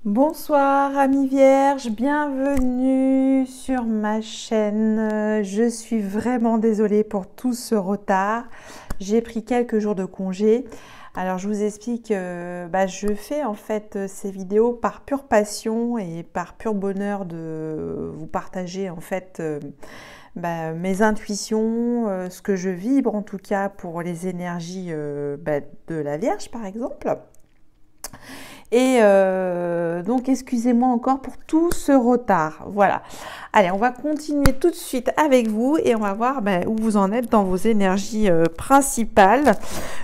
Bonsoir amis vierges, bienvenue sur ma chaîne. Je suis vraiment désolée pour tout ce retard. J'ai pris quelques jours de congé. Alors je vous explique, je fais en fait ces vidéos par pure passion et par pur bonheur de vous partager en fait mes intuitions, ce que je vibre en tout cas pour les énergies de la Vierge par exemple. Et donc, excusez-moi encore pour tout ce retard. Voilà. Allez, on va continuer tout de suite avec vous et on va voir où vous en êtes dans vos énergies principales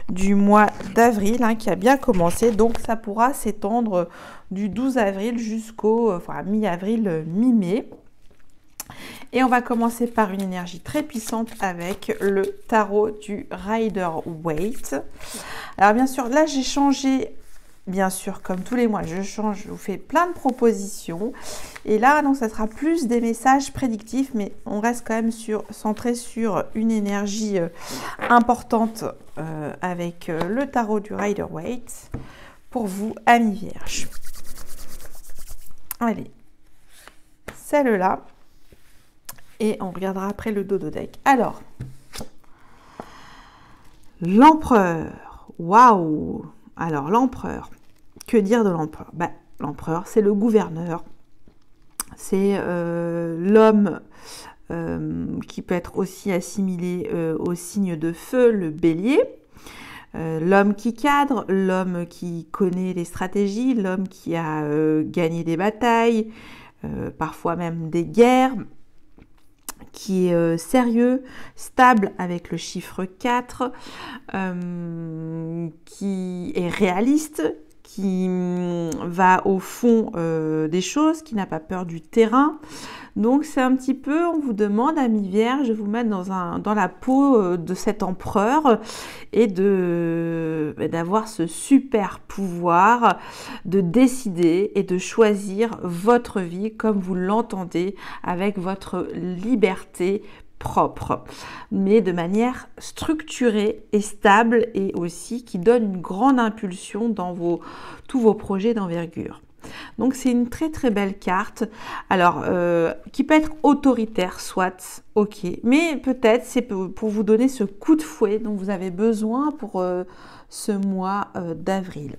du mois d'avril qui a bien commencé. Donc, ça pourra s'étendre du 12 avril jusqu'au mi-avril, mi-mai. Et on va commencer par une énergie très puissante avec le tarot du Rider-Waite. Alors, bien sûr, là, j'ai changé. Bien sûr, comme tous les mois, je change, je vous fais plein de propositions. Et là, donc, ça sera plus des messages prédictifs, mais on reste quand même centré sur une énergie importante avec le tarot du Rider-Waite pour vous, amis vierges. Allez, celle-là. Et on regardera après le dodo deck. Alors, l'empereur. Waouh! Alors, l'empereur, que dire de l'empereur? L'empereur, c'est le gouverneur, c'est l'homme qui peut être aussi assimilé au signe de feu, le bélier, l'homme qui cadre, l'homme qui connaît les stratégies, l'homme qui a gagné des batailles, parfois même des guerres, qui est sérieux, stable avec le chiffre 4, qui est réaliste, qui va au fond des choses, qui n'a pas peur du terrain. Donc c'est un petit peu, on vous demande, amis vierges, de vous mettre dans la peau de cet empereur et d'avoir ce super pouvoir de décider et de choisir votre vie comme vous l'entendez, avec votre liberté propre, mais de manière structurée et stable, et aussi qui donne une grande impulsion dans tous vos projets d'envergure. Donc c'est une très très belle carte, alors qui peut être autoritaire, soit, ok, mais peut-être c'est pour vous donner ce coup de fouet dont vous avez besoin pour ce mois d'avril.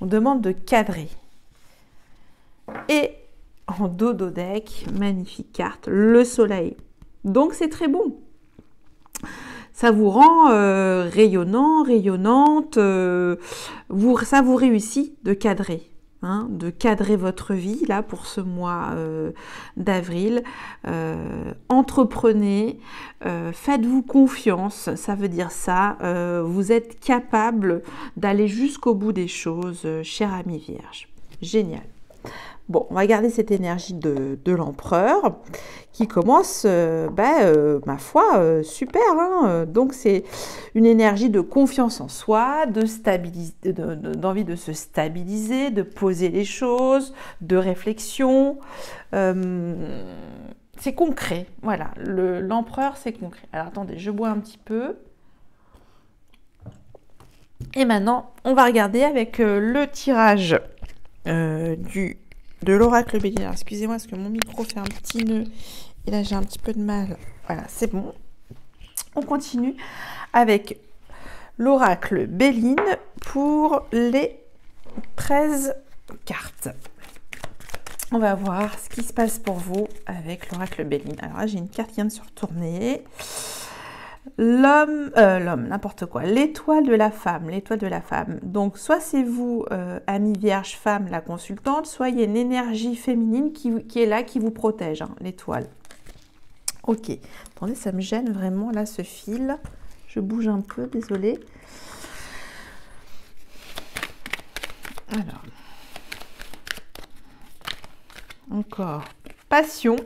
On demande de cadrer. Et en dodo deck, magnifique carte, le soleil. Donc c'est très bon. Ça vous rend rayonnant, rayonnante, ça vous réussit de cadrer. De cadrer votre vie là pour ce mois d'avril. Entreprenez, faites-vous confiance, ça veut dire ça, vous êtes capable d'aller jusqu'au bout des choses, chère amie vierge. Génial. Bon, on va garder cette énergie de l'empereur qui commence, ma foi, super. Donc, c'est une énergie de confiance en soi, d'envie de se stabiliser, de poser les choses, de réflexion. C'est concret. Voilà, l'empereur, c'est concret. Alors, attendez, je bois un petit peu. Et maintenant, on va regarder avec le tirage de l'oracle bélier. Excusez-moi parce que mon micro fait un petit nœud et là j'ai un petit peu de mal. Voilà, c'est bon. On continue avec l'oracle Béline pour les 13 cartes. On va voir ce qui se passe pour vous avec l'oracle Béline. Alors là, j'ai une carte qui vient de se retourner. N'importe quoi, l'étoile de la femme, l'étoile de la femme. Donc, soit c'est vous, amie vierge femme, la consultante, soit il y a une énergie féminine qui est là, qui vous protège, l'étoile. Ok, attendez, ça me gêne vraiment, là, ce fil. Je bouge un peu, désolée. Alors, encore, passion.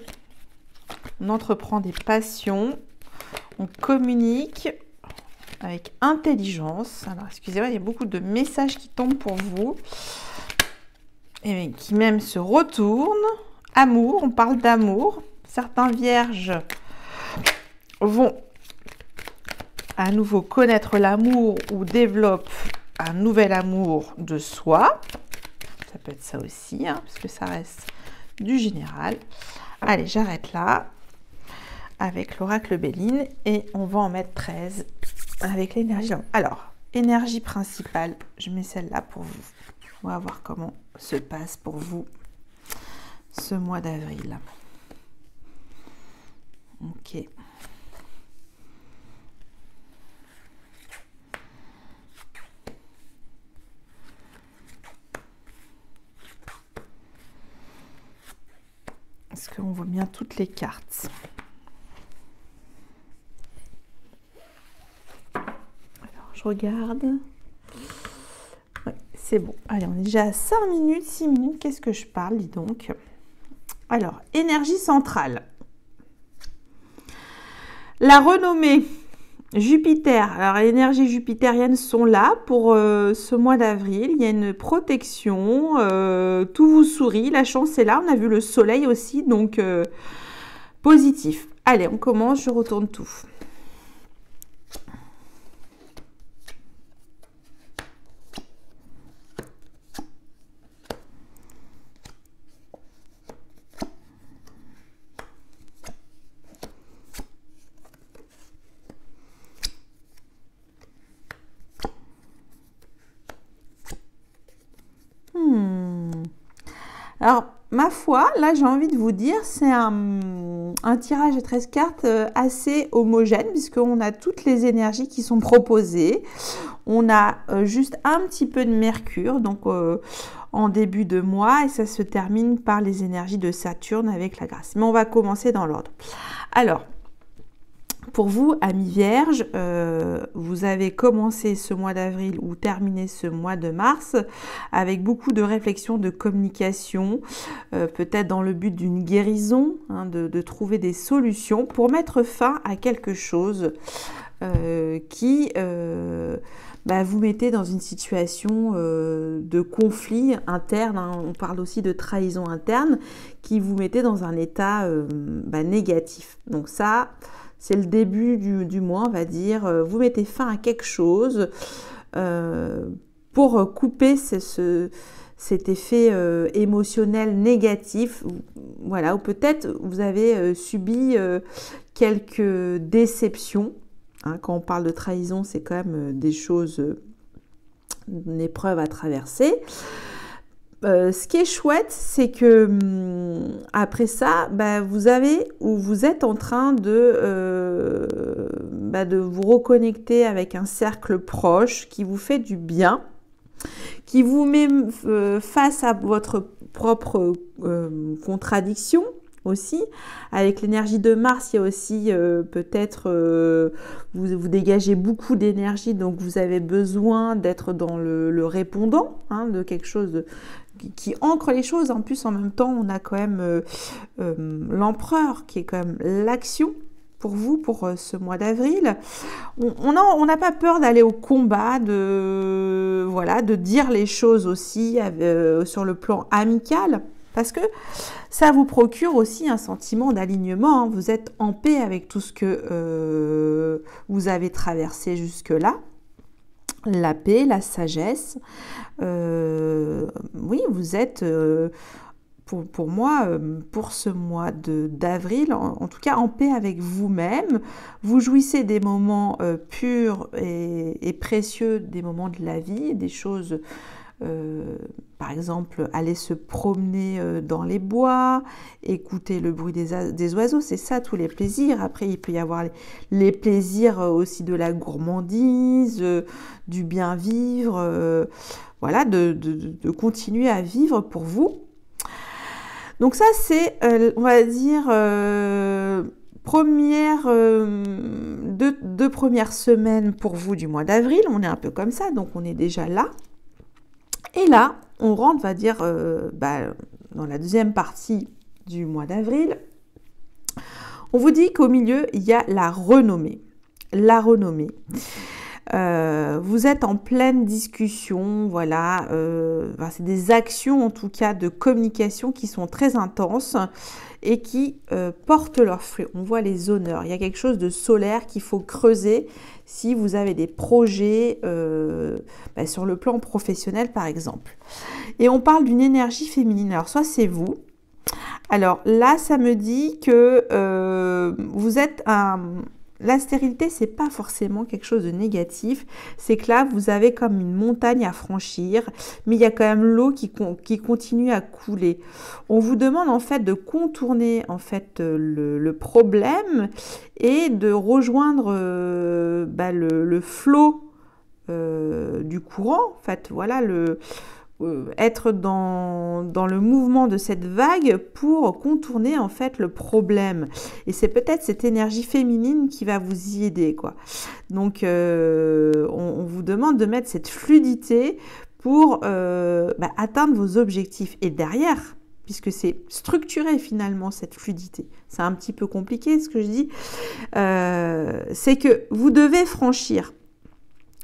On entreprend des passions. On communique avec intelligence. Alors, excusez-moi, il y a beaucoup de messages qui tombent pour vous. Et qui même se retournent. Amour, on parle d'amour. Certains vierges vont à nouveau connaître l'amour ou développent un nouvel amour de soi. Ça peut être ça aussi, hein, puisque ça reste du général. Allez, j'arrête là avec l'oracle Béline et on va en mettre 13 avec l'énergie. Alors, énergie principale, je mets celle-là pour vous. On va voir comment se passe pour vous ce mois d'avril. Ok. Est-ce qu'on voit bien toutes les cartes? Alors, je regarde. Ouais, c'est bon. Allez, on est déjà à 5 minutes, 6 minutes. Qu'est-ce que je parle, dis donc? Alors, énergie centrale. La renommée. Jupiter. Alors, les énergies jupitériennes sont là pour ce mois d'avril. Il y a une protection. Tout vous sourit. La chance est là. On a vu le soleil aussi. Donc, positif. Allez, on commence. Je retourne tout. Alors, ma foi, là, j'ai envie de vous dire, c'est un tirage à 13 cartes assez homogène, puisqu'on a toutes les énergies qui sont proposées. On a juste un petit peu de Mercure, donc en début de mois, et ça se termine par les énergies de Saturne avec la Grâce. Mais on va commencer dans l'ordre. Alors, pour vous, amis vierges, vous avez commencé ce mois d'avril ou terminé ce mois de mars avec beaucoup de réflexion, de communication, peut-être dans le but d'une guérison, hein, de trouver des solutions pour mettre fin à quelque chose qui vous mettez dans une situation de conflit interne, hein. On parle aussi de trahison interne qui vous mettait dans un état négatif. Donc ça, c'est le début du mois, on va dire. Vous mettez fin à quelque chose pour couper cet effet émotionnel négatif. Voilà, ou peut-être vous avez subi quelques déceptions. Hein, quand on parle de trahison, c'est quand même des choses, une épreuve à traverser. Ce qui est chouette, c'est que après ça, vous avez ou vous êtes en train de vous reconnecter avec un cercle proche qui vous fait du bien, qui vous met face à votre propre contradiction aussi. Avec l'énergie de Mars, il y a aussi peut-être vous dégagez beaucoup d'énergie, donc vous avez besoin d'être dans le répondant, hein, de quelque chose qui ancre les choses. En plus, en même temps, on a quand même l'empereur qui est quand même l'action pour vous, pour ce mois d'avril. On n'a pas peur d'aller au combat, de dire les choses aussi sur le plan amical, parce que ça vous procure aussi un sentiment d'alignement, hein. Vous êtes en paix avec tout ce que vous avez traversé jusque-là. La paix, la sagesse. Oui, vous êtes, pour moi, pour ce mois d'avril, en tout cas en paix avec vous-même. Vous jouissez des moments purs et précieux, des moments de la vie, des choses... par exemple, aller se promener dans les bois, écouter le bruit des oiseaux, c'est ça tous les plaisirs. Après, il peut y avoir les plaisirs aussi de la gourmandise, du bien vivre, voilà, de continuer à vivre pour vous. Donc ça, c'est, on va dire, deux premières semaines pour vous du mois d'avril. On est un peu comme ça, donc on est déjà là. Et là, on rentre, on va dire, dans la deuxième partie du mois d'avril. On vous dit qu'au milieu, il y a la renommée. La renommée. Vous êtes en pleine discussion, voilà. C'est des actions en tout cas de communication qui sont très intenses et qui portent leurs fruits. On voit les honneurs. Il y a quelque chose de solaire qu'il faut creuser si vous avez des projets sur le plan professionnel par exemple. Et on parle d'une énergie féminine. Alors soit c'est vous. Alors là, ça me dit que vous êtes un... La stérilité, c'est pas forcément quelque chose de négatif. C'est que là, vous avez comme une montagne à franchir, mais il y a quand même l'eau qui continue à couler. On vous demande en fait de contourner en fait le problème et de rejoindre le flot du courant. En fait, voilà être dans le mouvement de cette vague pour contourner en fait le problème. Et c'est peut-être cette énergie féminine qui va vous y aider, quoi. Donc, on vous demande de mettre cette fluidité pour atteindre vos objectifs. Et derrière, puisque c'est structuré finalement cette fluidité, c'est un petit peu compliqué ce que je dis, c'est que vous devez franchir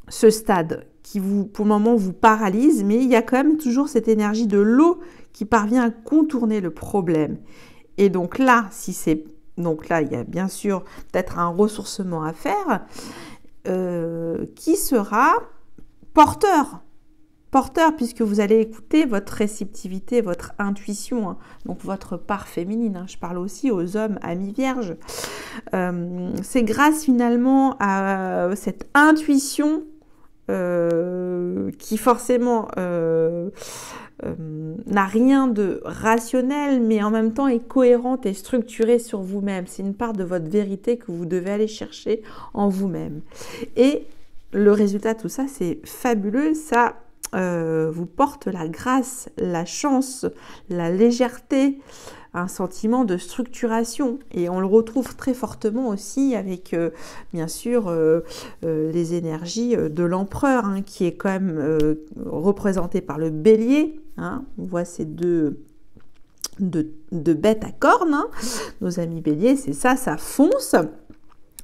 ce stade qui pour le moment vous paralyse, mais il y a quand même toujours cette énergie de l'eau qui parvient à contourner le problème. Et donc là, il y a bien sûr peut-être un ressourcement à faire qui sera porteur, puisque vous allez écouter votre réceptivité, votre intuition, hein, donc votre part féminine. Hein. Je parle aussi aux hommes amis vierges. C'est grâce finalement à cette intuition qui forcément n'a rien de rationnel, mais en même temps est cohérente et structurée sur vous-même. C'est une part de votre vérité que vous devez aller chercher en vous-même. Et le résultat de tout ça, c'est fabuleux. Ça vous porte la grâce, la chance, la légèreté, un sentiment de structuration. Et on le retrouve très fortement aussi avec, bien sûr, les énergies de l'empereur, hein, qui est quand même représenté par le bélier. Hein. On voit ces deux bêtes à cornes. Hein. Nos amis béliers, c'est ça, ça fonce.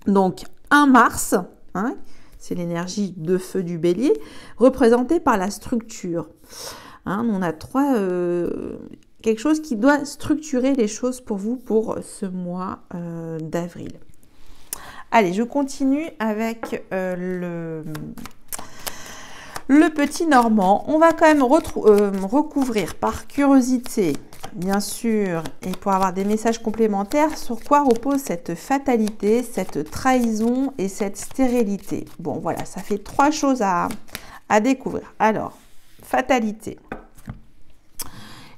Donc, un Mars, hein, c'est l'énergie de feu du bélier, représentée par la structure. Hein, on a quelque chose qui doit structurer les choses pour vous pour ce mois d'avril. Allez, je continue avec le petit Normand. On va quand même recouvrir par curiosité, bien sûr, et pour avoir des messages complémentaires, sur quoi repose cette fatalité, cette trahison et cette stérilité. Bon, voilà, ça fait 3 choses à découvrir. Alors, fatalité.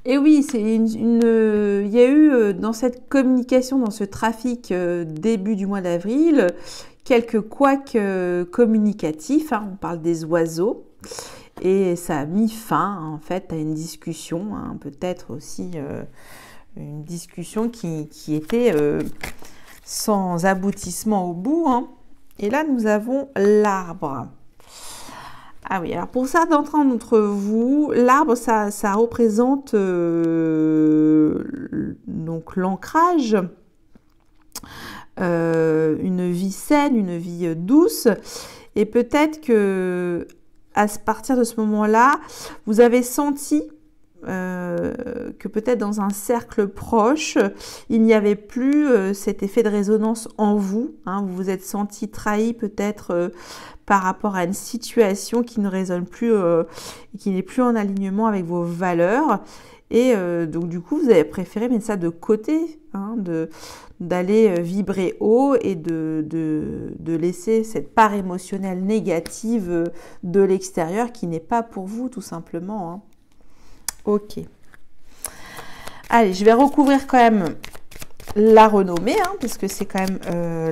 Et oui, il y a eu dans cette communication, dans ce trafic début du mois d'avril, quelques couacs communicatifs. Hein, on parle des oiseaux. Et ça a mis fin, en fait, à une discussion. Hein, peut-être aussi une discussion qui était sans aboutissement au bout. Hein. Et là, nous avons l'arbre. Ah oui, alors pour certains d'entre vous, l'arbre, ça représente donc l'ancrage, une vie saine, une vie douce. Et peut-être que à partir de ce moment-là, vous avez senti que peut-être dans un cercle proche, il n'y avait plus cet effet de résonance en vous. Hein, vous vous êtes senti trahi peut-être par rapport à une situation qui ne résonne plus, qui n'est plus en alignement avec vos valeurs. Et donc du coup, vous avez préféré mettre ça de côté, hein, d'aller vibrer haut et de laisser cette part émotionnelle négative de l'extérieur qui n'est pas pour vous tout simplement. Hein. Ok. Allez, je vais recouvrir quand même la renommée, hein, parce que c'est quand même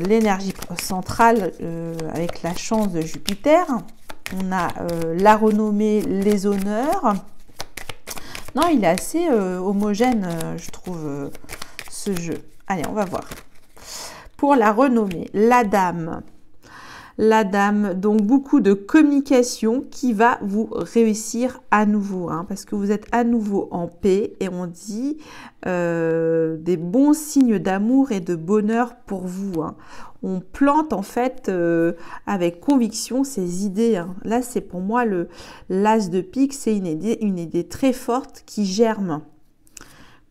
l'énergie centrale avec la chance de Jupiter. On a la renommée, les honneurs. Non, il est assez homogène, je trouve, ce jeu. Allez, on va voir. Pour la renommée, la dame. la dame. Donc, beaucoup de communication qui va vous réussir à nouveau, hein, parce que vous êtes à nouveau en paix et on dit des bons signes d'amour et de bonheur pour vous, hein. On plante en fait avec conviction ces idées, hein. Là, c'est pour moi l'as de pique, c'est une idée très forte qui germe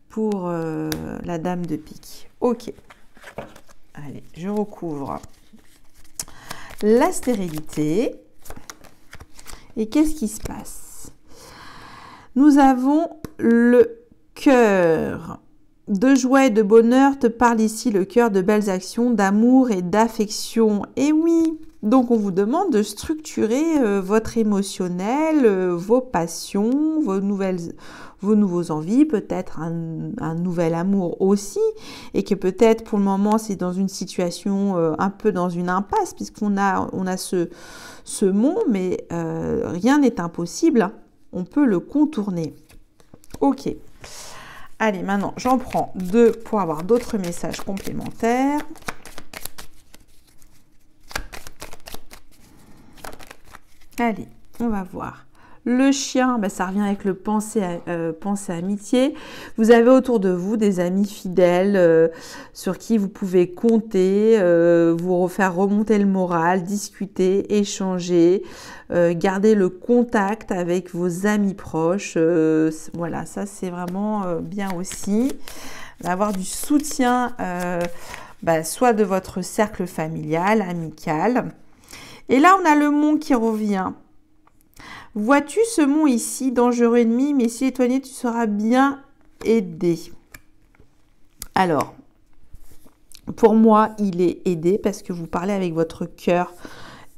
pour la dame de pique. Ok. Allez, je recouvre la stérilité. Et qu'est-ce qui se passe? Nous avons le cœur. De joie et de bonheur te parle ici le cœur, de belles actions, d'amour et d'affection. Et oui, donc on vous demande de structurer votre émotionnel, vos passions, vos nouveaux envies, peut-être un nouvel amour aussi, et que peut-être pour le moment c'est dans une situation un peu dans une impasse, puisqu'on a ce mont, mais rien n'est impossible, hein. On peut le contourner. Ok. Allez, maintenant, j'en prends 2 pour avoir d'autres messages complémentaires. Allez, on va voir. Le chien, ben, ça revient avec le penser amitié. Vous avez autour de vous des amis fidèles sur qui vous pouvez compter, vous faire remonter le moral, discuter, échanger, garder le contact avec vos amis proches. Voilà, ça c'est vraiment bien aussi. Avoir du soutien, soit de votre cercle familial, amical. Et là, on a le mont qui revient. Vois-tu ce mont ici, dangereux ennemi, mais si étonné, tu seras bien aidé. Alors, pour moi, il est aidé parce que vous parlez avec votre cœur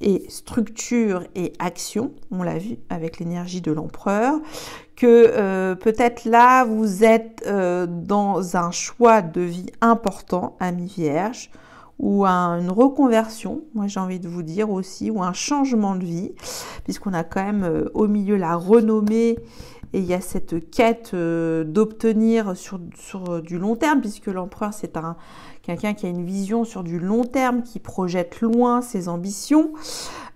et structure et action. On l'a vu avec l'énergie de l'empereur. Que peut-être là, vous êtes dans un choix de vie important, ami vierge, ou une reconversion, moi j'ai envie de vous dire aussi, ou un changement de vie, puisqu'on a quand même au milieu la renommée, et il y a cette quête d'obtenir sur du long terme, puisque l'empereur c'est quelqu'un qui a une vision sur du long terme, qui projette loin ses ambitions,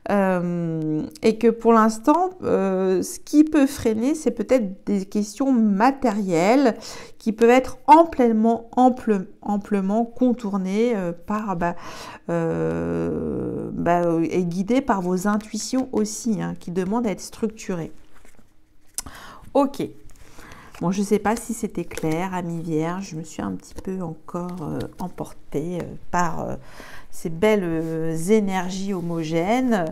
et que pour l'instant, ce qui peut freiner, c'est peut-être des questions matérielles qui peuvent être amplement contournées et guidées par vos intuitions aussi, hein, qui demandent à être structurées. Ok. Bon, je ne sais pas si c'était clair, amis vierges, je me suis un petit peu encore emportée par ces belles énergies homogènes.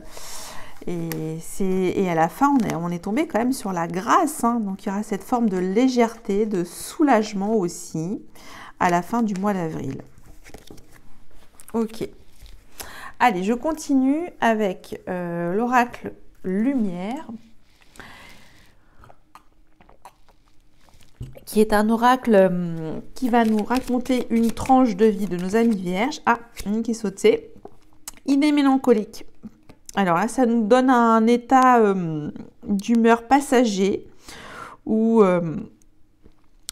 Et à la fin, on est tombé quand même sur la grâce, hein. Donc il y aura cette forme de légèreté, de soulagement aussi, à la fin du mois d'avril. Ok. Allez, je continue avec l'oracle Lumière, qui est un oracle qui va nous raconter une tranche de vie de nos amis vierges. Ah, une qui est sautée. Idée mélancolique. Alors là, ça nous donne un état d'humeur passager où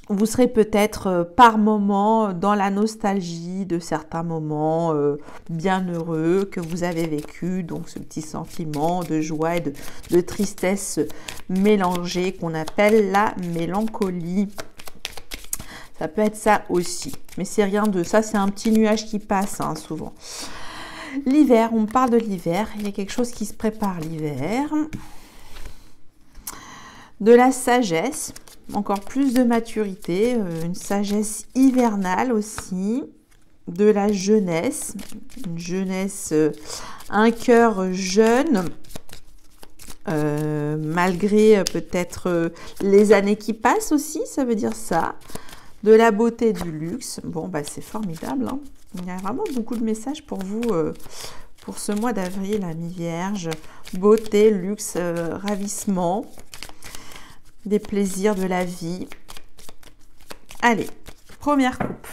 vous serez peut-être par moment dans la nostalgie de certains moments bien heureux que vous avez vécu. Donc ce petit sentiment de joie et de tristesse mélangée qu'on appelle la mélancolie. Ça peut être ça aussi, mais c'est rien de ça, c'est un petit nuage qui passe, hein, souvent. L'hiver, on parle de l'hiver, il y a quelque chose qui se prépare l'hiver. De la sagesse, encore plus de maturité, une sagesse hivernale aussi. De la jeunesse, une jeunesse, un cœur jeune, malgré peut-être les années qui passent aussi, ça veut dire ça. De la beauté, du luxe. Bon, bah, c'est formidable, hein. Il y a vraiment beaucoup de messages pour vous pour ce mois d'avril, amis vierges. Beauté, luxe, ravissement, des plaisirs de la vie. Allez, première coupe.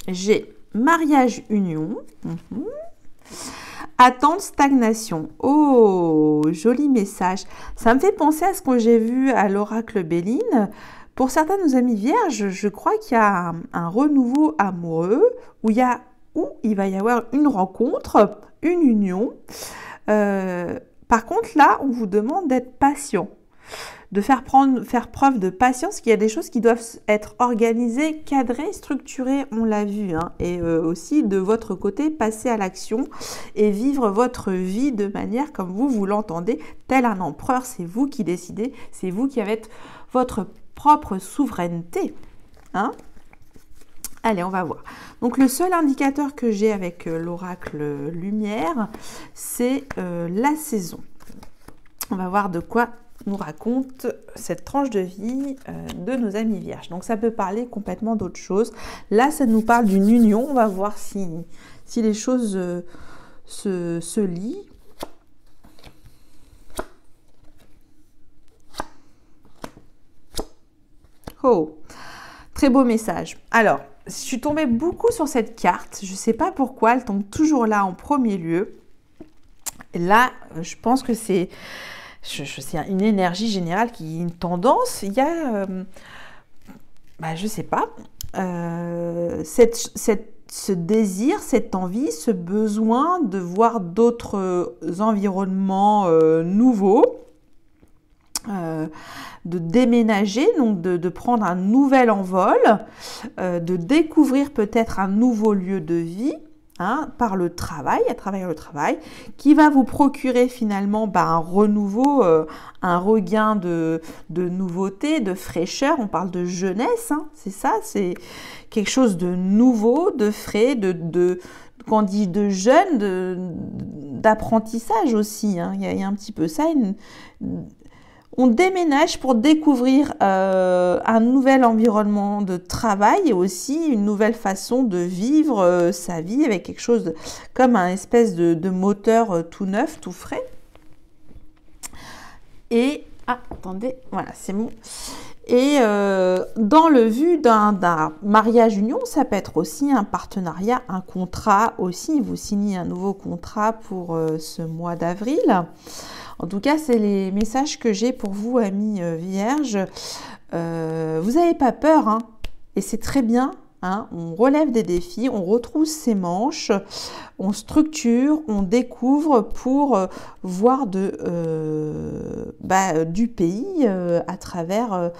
J'ai mariage, union. Attente, stagnation. Oh, joli message. Ça me fait penser à ce que j'ai vu à l'oracle Béline. Pour certains de nos amis vierges, je crois qu'il y a un renouveau amoureux où il y a où il va y avoir une rencontre, une union. Par contre, là, on vous demande d'être patient, de faire preuve de patience, qu'il y a des choses qui doivent être organisées, cadrées, structurées, on l'a vu, hein, et aussi de votre côté, passer à l'action et vivre votre vie de manière comme vous l'entendez, tel un empereur, c'est vous qui décidez, c'est vous qui avez votre propre souveraineté, hein. Allez, on va voir. Donc, le seul indicateur que j'ai avec l'oracle lumière, c'est la saison. On va voir de quoi nous raconte cette tranche de vie de nos amis vierges. Donc, ça peut parler complètement d'autre chose. Là, ça nous parle d'une union. On va voir si les choses se lient. Oh, très beau message. Alors, je suis tombée beaucoup sur cette carte. Je ne sais pas pourquoi, elle tombe toujours là en premier lieu. Et là, je pense que c'est une énergie générale qui est une tendance. Il y a, je ne sais pas, ce désir, cette envie, ce besoin de voir d'autres environnements nouveaux. De déménager, donc de prendre un nouvel envol, de découvrir peut-être un nouveau lieu de vie, hein, par le travail, à travers le travail, qui va vous procurer finalement un renouveau, un regain de nouveauté, de fraîcheur. On parle de jeunesse, hein, c'est ça, c'est quelque chose de nouveau, de frais, quand on dit de jeune, d'apprentissage aussi, hein. Il y a un petit peu ça, on déménage pour découvrir un nouvel environnement de travail et aussi une nouvelle façon de vivre sa vie avec quelque chose comme un espèce de moteur tout neuf, tout frais. Et, attendez, voilà, c'est bon. Et dans le vu d'un mariage union, ça peut être aussi un partenariat, un contrat aussi. Vous signez un nouveau contrat pour ce mois d'avril. En tout cas, c'est les messages que j'ai pour vous, amis vierges. Vous n'avez pas peur, hein, et c'est très bien. Hein, on relève des défis, on retrousse ses manches, on structure, on découvre pour voir du pays à travers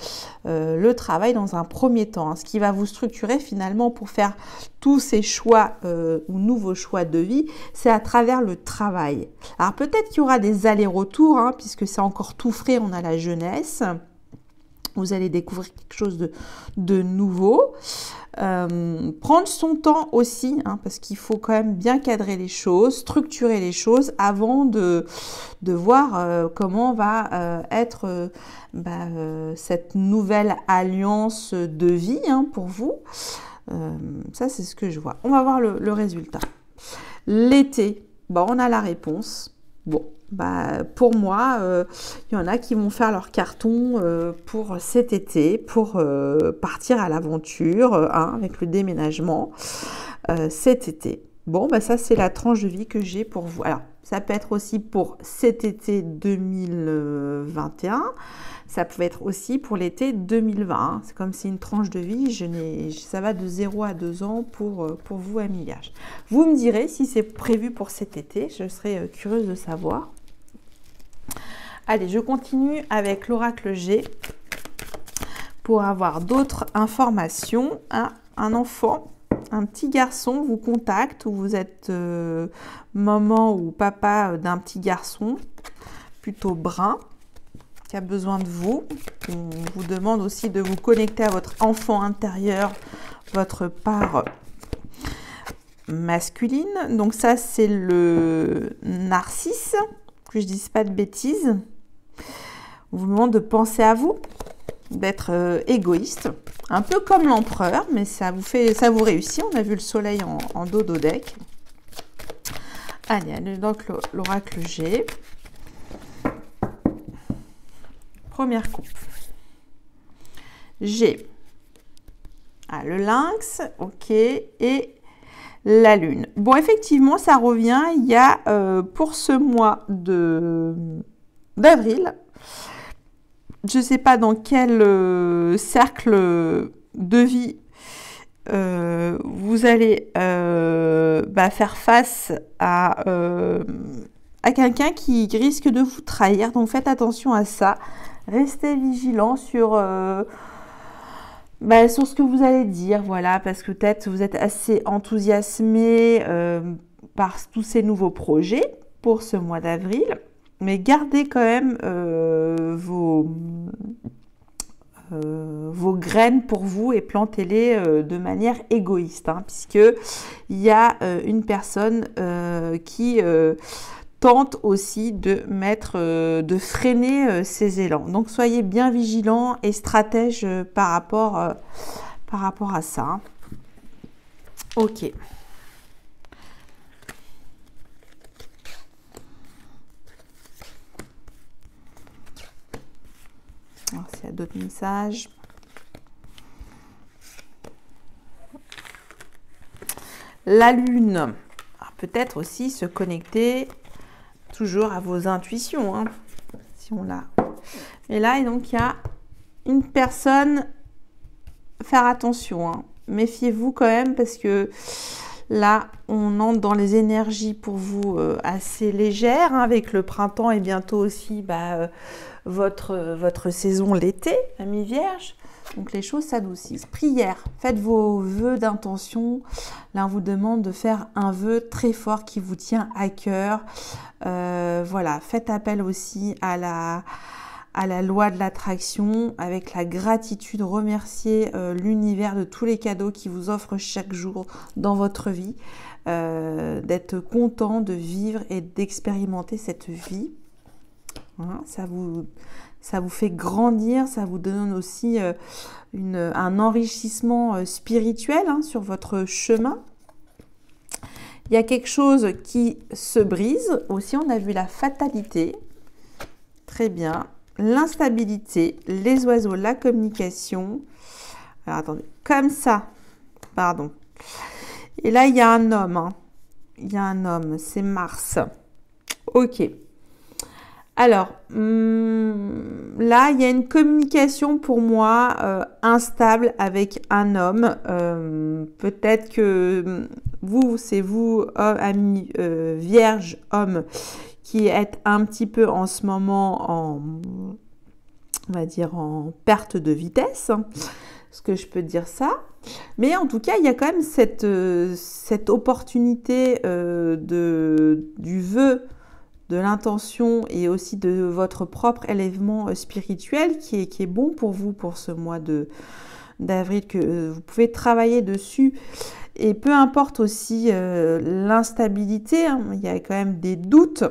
le travail dans un premier temps. Hein, ce qui va vous structurer finalement pour faire tous ces choix ou nouveaux choix de vie, c'est à travers le travail. Alors peut-être qu'il y aura des allers-retours, hein, puisque c'est encore tout frais, on a la jeunesse. Vous allez découvrir quelque chose de nouveau. Prendre son temps aussi, hein, parce qu'il faut quand même bien cadrer les choses, structurer les choses avant de voir comment va être cette nouvelle alliance de vie, hein, pour vous. Ça, c'est ce que je vois. On va voir le résultat. L'été, on a la réponse. Bon. Pour moi, il y en a qui vont faire leur carton pour cet été, pour partir à l'aventure, hein, avec le déménagement cet été. Bon, ça c'est la tranche de vie que j'ai pour vous. Alors, ça peut être aussi pour cet été 2021. Ça peut être aussi pour l'été 2020. Hein. C'est comme si une tranche de vie, ça va de 0 à 2 ans pour vous, amis vierges. Vous me direz si c'est prévu pour cet été. Je serais curieuse de savoir. Allez, je continue avec l'oracle G pour avoir d'autres informations. Un enfant, un petit garçon vous contacte, ou vous êtes maman ou papa d'un petit garçon plutôt brun qui a besoin de vous. On vous demande aussi de vous connecter à votre enfant intérieur, votre part masculine. Donc ça, c'est le narcisse, que je ne dise pas de bêtises. On vous demande de penser à vous, d'être égoïste, un peu comme l'empereur, mais ça vous réussit. On a vu le soleil en dododec. Allez, donc l'oracle G. Première coupe. G. Le lynx, ok, et la lune. Bon, effectivement, ça revient. Il y a pour ce mois d'avril, je ne sais pas dans quel cercle de vie vous allez faire face à quelqu'un qui risque de vous trahir. Donc faites attention à ça. Restez vigilant sur ce que vous allez dire, voilà, parce que peut-être vous êtes assez enthousiasmé par tous ces nouveaux projets pour ce mois d'avril, mais gardez quand même vos graines pour vous et plantez-les de manière égoïste, hein, puisque il y a une personne qui tente aussi de freiner ces élans. Donc soyez bien vigilants et stratèges par rapport à ça. Hein. Ok. Alors, s'il y a d'autres messages. La lune. Peut-être aussi se connecter toujours à vos intuitions, hein, si on l'a. Et là, et donc, il y a une personne, faire attention, hein. Méfiez-vous quand même parce que là, on entre dans les énergies pour vous assez légères, hein, avec le printemps et bientôt aussi votre saison, l'été, la mi-vierge. Donc les choses s'adoucissent. Prière, faites vos vœux d'intention. Là, on vous demande de faire un vœu très fort qui vous tient à cœur. Voilà, faites appel aussi à la loi de l'attraction, avec la gratitude, remerciez l'univers de tous les cadeaux qu'il vous offre chaque jour dans votre vie, d'être content de vivre et d'expérimenter cette vie. Hein, ça vous fait grandir, ça vous donne aussi un enrichissement spirituel, hein, sur votre chemin. Il y a quelque chose qui se brise. Aussi, on a vu la fatalité. Très bien. L'instabilité, les oiseaux, la communication. Alors, attendez. Comme ça. Pardon. Et là, il y a un homme. Hein. Il y a un homme. C'est Mars. Ok. Alors, là, il y a une communication pour moi instable avec un homme. Peut-être que vous, c'est vous, ami vierge, homme, qui êtes un petit peu en ce moment on va dire, en perte de vitesse. Est-ce que je peux dire ça? Mais en tout cas, il y a quand même cette opportunité du vœu, de l'intention et aussi de votre propre élèvement spirituel qui est bon pour vous pour ce mois d'avril, que vous pouvez travailler dessus. Et peu importe aussi l'instabilité, hein, il y a quand même des doutes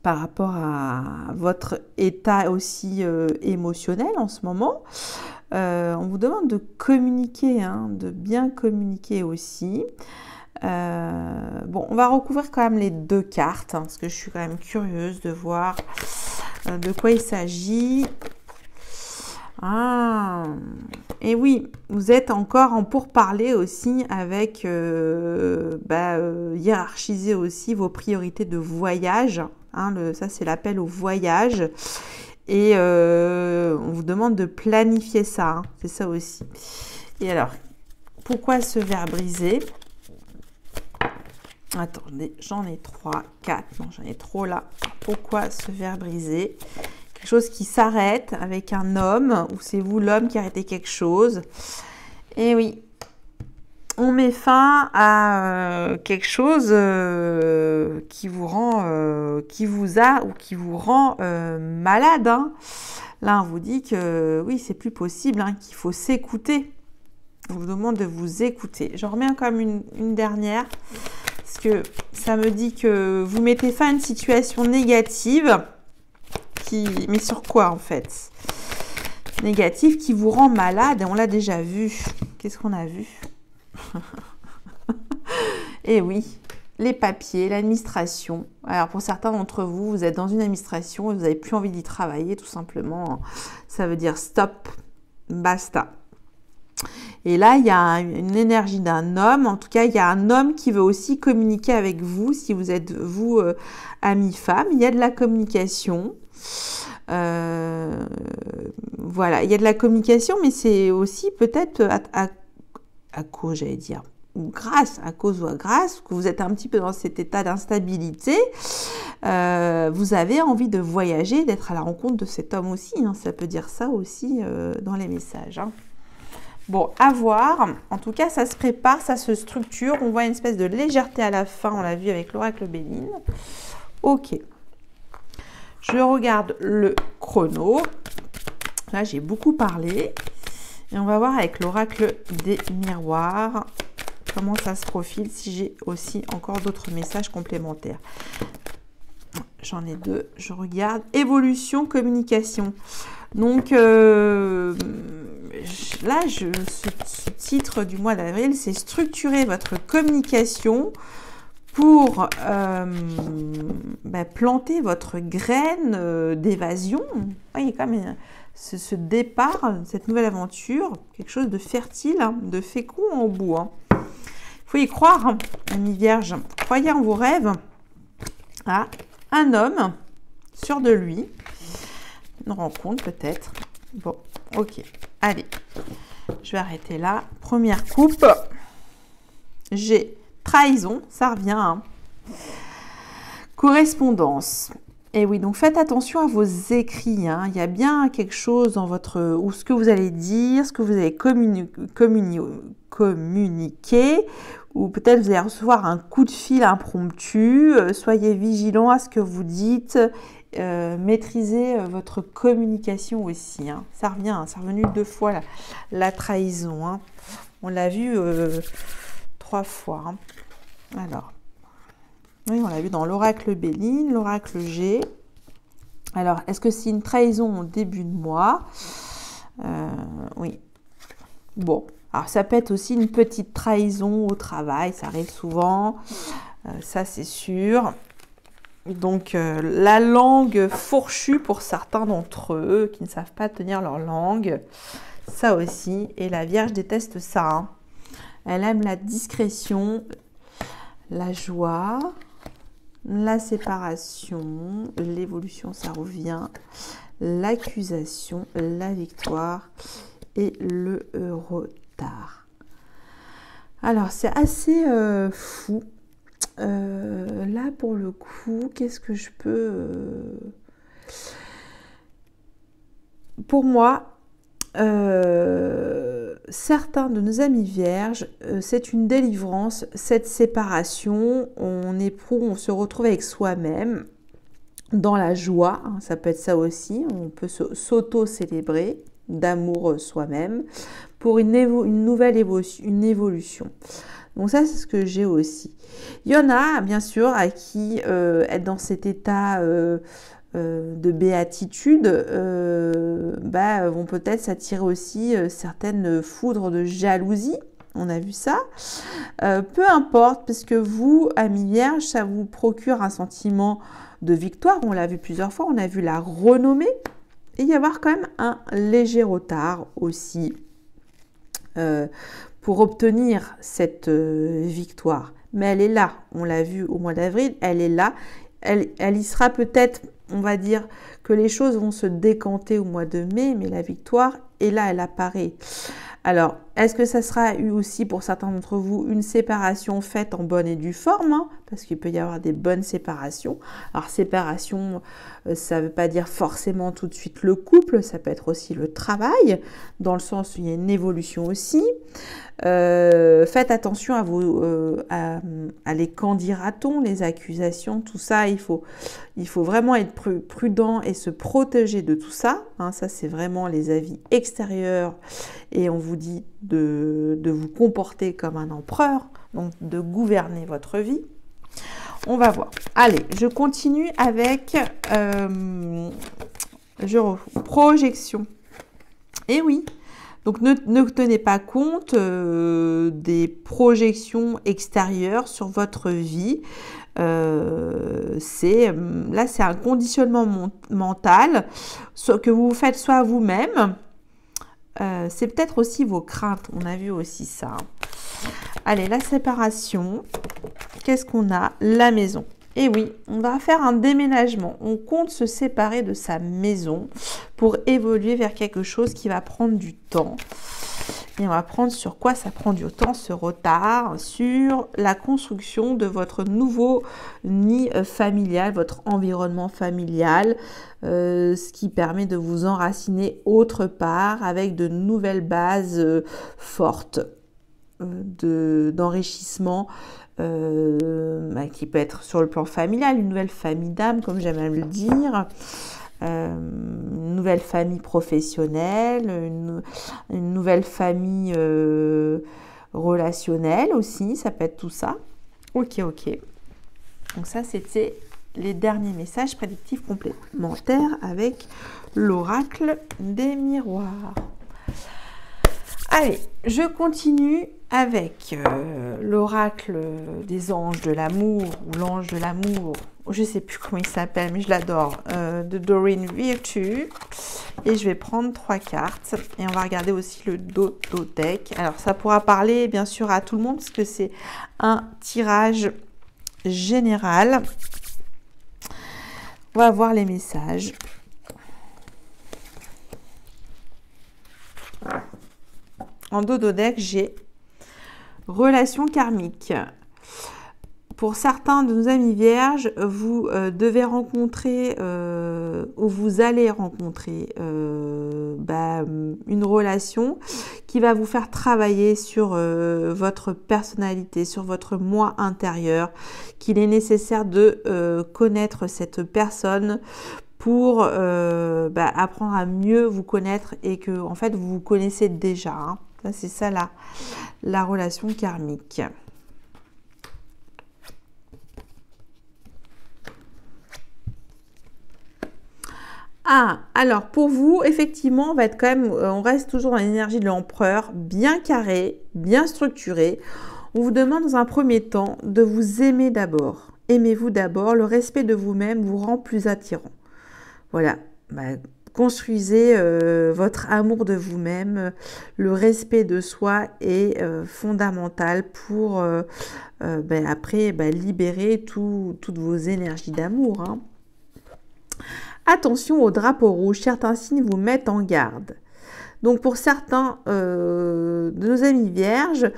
par rapport à votre état aussi émotionnel en ce moment. On vous demande de communiquer, hein, de bien communiquer aussi. Bon, on va recouvrir quand même les deux cartes, hein, parce que je suis quand même curieuse de voir de quoi il s'agit. Ah, et oui, vous êtes encore en pourparlers aussi avec hiérarchiser aussi vos priorités de voyage. Hein, ça, c'est l'appel au voyage. Et on vous demande de planifier ça. Hein, c'est ça aussi. Et alors, pourquoi ce verre brisé? Attendez, j'en ai 3, 4. Non, j'en ai trop là. Pourquoi ce verre brisé? Quelque chose qui s'arrête avec un homme, ou c'est vous l'homme qui arrêtez quelque chose. Et oui, on met fin à quelque chose qui vous rend, qui vous rend malade. Hein. Là, on vous dit que oui, c'est plus possible, hein, qu'il faut s'écouter. On vous demande de vous écouter. J'en remets quand même une dernière, parce que ça me dit que vous mettez fin à une situation négative. Mais sur quoi en fait? Négatif qui vous rend malade, et on l'a déjà vu. Qu'est-ce qu'on a vu? Et oui, les papiers, l'administration. Alors pour certains d'entre vous, vous êtes dans une administration et vous n'avez plus envie d'y travailler, tout simplement. Ça veut dire stop, basta. Et là, il y a une énergie d'un homme. En tout cas, il y a un homme qui veut aussi communiquer avec vous. Si vous êtes, vous, ami-femme, il y a de la communication. Voilà, il y a de la communication, mais c'est aussi peut-être à cause, j'allais dire, ou grâce, à cause ou à grâce, que vous êtes un petit peu dans cet état d'instabilité, vous avez envie de voyager, d'être à la rencontre de cet homme aussi. Hein, ça peut dire ça aussi dans les messages. Hein. Bon, à voir. En tout cas, ça se prépare, ça se structure. On voit une espèce de légèreté à la fin. On l'a vu avec l'oracle Béline. Ok. Je regarde le chrono. Là, j'ai beaucoup parlé. Et on va voir avec l'oracle des miroirs comment ça se profile, si j'ai aussi encore d'autres messages complémentaires. J'en ai deux. Je regarde. Évolution, communication. Donc, là, ce titre du mois d'avril, c'est structurer votre communication pour planter votre graine d'évasion. Il y a quand même ce départ, cette nouvelle aventure, quelque chose de fertile, hein, de fécond au bout. Hein. Il faut y croire, hein, amis vierges. Croyez en vos rêves. Ah, un homme sûr de lui. Une rencontre peut-être. Bon, ok. Allez, je vais arrêter là. Première coupe. J'ai trahison, ça revient. Hein. Correspondance. Et oui, donc faites attention à vos écrits. Hein. Il y a bien quelque chose dans votre... ou ce que vous allez dire, ce que vous allez communiquer, ou peut-être vous allez recevoir un coup de fil impromptu. Soyez vigilant à ce que vous dites. Maîtrisez votre communication aussi. Hein. Ça revient, hein. C'est revenu 2 fois la trahison. Hein. On l'a vu 3 fois. Hein. Alors... oui, on l'a vu dans l'oracle Béline, l'oracle G. Alors, est-ce que c'est une trahison au début de mois? Oui. Bon, alors ça peut être aussi une petite trahison au travail, ça arrive souvent, ça c'est sûr. Donc, la langue fourchue pour certains d'entre eux qui ne savent pas tenir leur langue, ça aussi. Et la Vierge déteste ça. Hein. Elle aime la discrétion, la joie... la séparation, l'évolution, ça revient, l'accusation, la victoire et le retard. Alors, c'est assez fou. Là, pour le coup, qu'est-ce que je peux... Pour moi, certains de nos amis vierges, c'est une délivrance, cette séparation, on se retrouve avec soi-même dans la joie, hein, ça peut être ça aussi, on peut s'auto-célébrer d'amour soi-même pour une nouvelle évolution. Donc ça, c'est ce que j'ai aussi. Il y en a, bien sûr, à qui être dans cet état... de béatitude vont peut-être s'attirer aussi certaines foudres de jalousie. On a vu ça. Peu importe, parce que vous, amis vierges, ça vous procure un sentiment de victoire. On l'a vu plusieurs fois. On a vu la renommée. Et il y avoir quand même un léger retard aussi pour obtenir cette victoire. Mais elle est là. On l'a vu au mois d'avril. Elle est là. Elle y sera peut-être... on va dire que les choses vont se décanter au mois de mai, mais la victoire est là, elle apparaît. Alors, est-ce que ça sera eu aussi pour certains d'entre vous une séparation faite en bonne et due forme, hein, parce qu'il peut y avoir des bonnes séparations. Alors, séparation, ça ne veut pas dire forcément tout de suite le couple, ça peut être aussi le travail, dans le sens où il y a une évolution aussi. Faites attention à les qu'en dira-t-on, les accusations, tout ça, il faut vraiment être prudent et se protéger de tout ça. Hein, ça, c'est vraiment les avis extérieurs et on vous dit de vous comporter comme un empereur, donc de gouverner votre vie. On va voir. Allez, je continue avec projection. Et oui. Donc, ne tenez pas compte des projections extérieures sur votre vie. Là, c'est un conditionnement mental que vous faites soit à vous-même. C'est peut-être aussi vos craintes. On a vu aussi ça. Allez, la séparation. Qu'est-ce qu'on a? La maison. Et oui, on va faire un déménagement. On compte se séparer de sa maison pour évoluer vers quelque chose qui va prendre du temps. Et on va prendre sur quoi ça prend du temps, ce retard, sur la construction de votre nouveau nid familial, votre environnement familial, ce qui permet de vous enraciner autre part avec de nouvelles bases fortes d'enrichissement qui peut être sur le plan familial, une nouvelle famille d'âme, comme j'aime à le dire. Une nouvelle famille professionnelle, une nouvelle famille relationnelle aussi, ça peut être tout ça. Ok. Donc ça, c'était les derniers messages prédictifs complémentaires avec l'oracle des miroirs. Allez, je continue avec l'oracle des anges de l'amour ou l'ange de l'amour. Je ne sais plus comment il s'appelle, mais je l'adore, de Doreen Virtue. Et je vais prendre 3 cartes. Et on va regarder aussi le Dodo Deck. Alors, ça pourra parler, bien sûr, à tout le monde, parce que c'est un tirage général. On va voir les messages. En Dodo Deck, j'ai relation karmique. Pour certains de nos amis vierges, vous devez rencontrer ou vous allez rencontrer une relation qui va vous faire travailler sur votre personnalité, sur votre moi intérieur, qu'il est nécessaire de connaître cette personne pour apprendre à mieux vous connaître et que en fait vous vous connaissez déjà. Hein. Ça, c'est ça la relation karmique. Ah, alors pour vous, effectivement, on reste toujours dans l'énergie de l'empereur, bien carré, bien structuré. On vous demande dans un premier temps de vous aimer d'abord. Aimez-vous d'abord, le respect de vous-même vous rend plus attirant. Voilà, construisez votre amour de vous-même. Le respect de soi est fondamental pour après libérer toutes vos énergies d'amour. Hein. Attention au drapeau rouge, certains signes vous mettent en garde. Donc pour certains de nos amis vierges,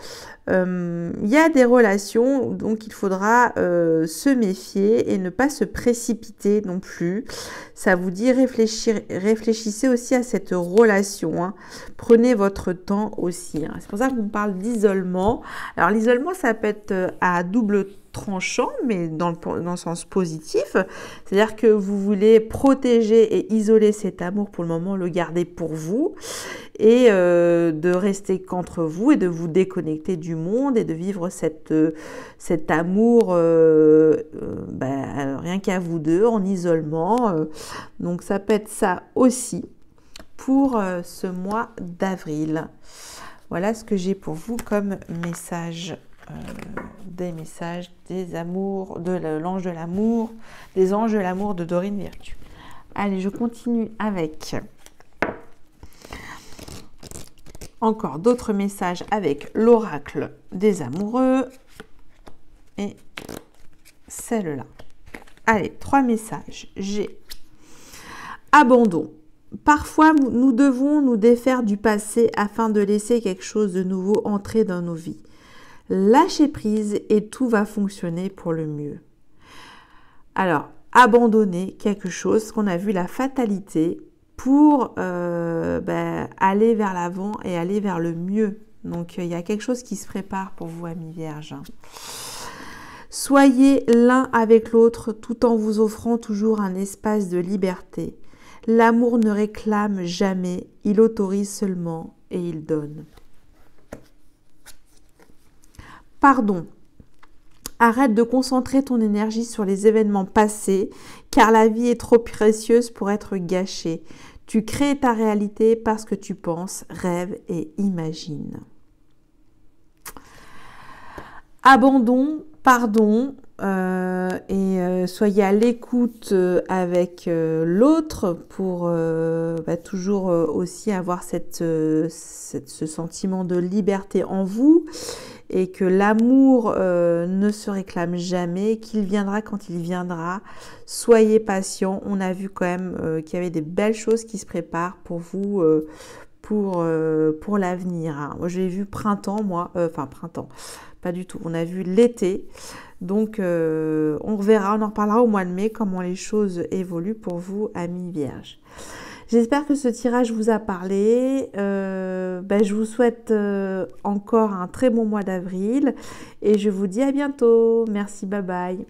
il y a des relations, donc il faudra se méfier et ne pas se précipiter non plus. Ça vous dit réfléchissez aussi à cette relation. Hein. Prenez votre temps aussi. Hein. C'est pour ça qu'on parle d'isolement. Alors l'isolement, ça peut être à double tranchant, mais dans le sens positif. C'est-à-dire que vous voulez protéger et isoler cet amour pour le moment, le garder pour vous et de rester qu'entre vous et de vous déconnecter du monde et de vivre cet amour rien qu'à vous deux, en isolement. Donc ça peut être ça aussi pour ce mois d'avril. Voilà ce que j'ai pour vous comme message. Des messages des amours, de l'ange de l'amour, des anges de l'amour de Doreen Virtue. Allez, je continue avec encore d'autres messages avec l'oracle des amoureux et celle-là. Allez, 3 messages. J'ai abandon. Parfois, nous devons nous défaire du passé afin de laisser quelque chose de nouveau entrer dans nos vies. Lâchez prise et tout va fonctionner pour le mieux. Alors, abandonner quelque chose, qu'on a vu la fatalité, pour aller vers l'avant et aller vers le mieux. Donc, il y a quelque chose qui se prépare pour vous, amis vierges. Soyez l'un avec l'autre tout en vous offrant toujours un espace de liberté. L'amour ne réclame jamais, il autorise seulement et il donne. Pardon. Arrête de concentrer ton énergie sur les événements passés, car la vie est trop précieuse pour être gâchée. Tu crées ta réalité parce que tu penses, rêves et imagines. Abandon, pardon, soyez à l'écoute avec l'autre pour toujours aussi avoir ce sentiment de liberté en vous. Et que l'amour ne se réclame jamais, qu'il viendra quand il viendra. Soyez patient. On a vu quand même qu'il y avait des belles choses qui se préparent pour vous, pour l'avenir, hein. Moi, j'ai vu printemps, moi, enfin printemps, pas du tout. On a vu l'été. Donc, on reverra, on en reparlera au mois de mai, comment les choses évoluent pour vous, amis vierges. J'espère que ce tirage vous a parlé. Je vous souhaite encore un très bon mois d'avril et je vous dis à bientôt. Merci, bye bye.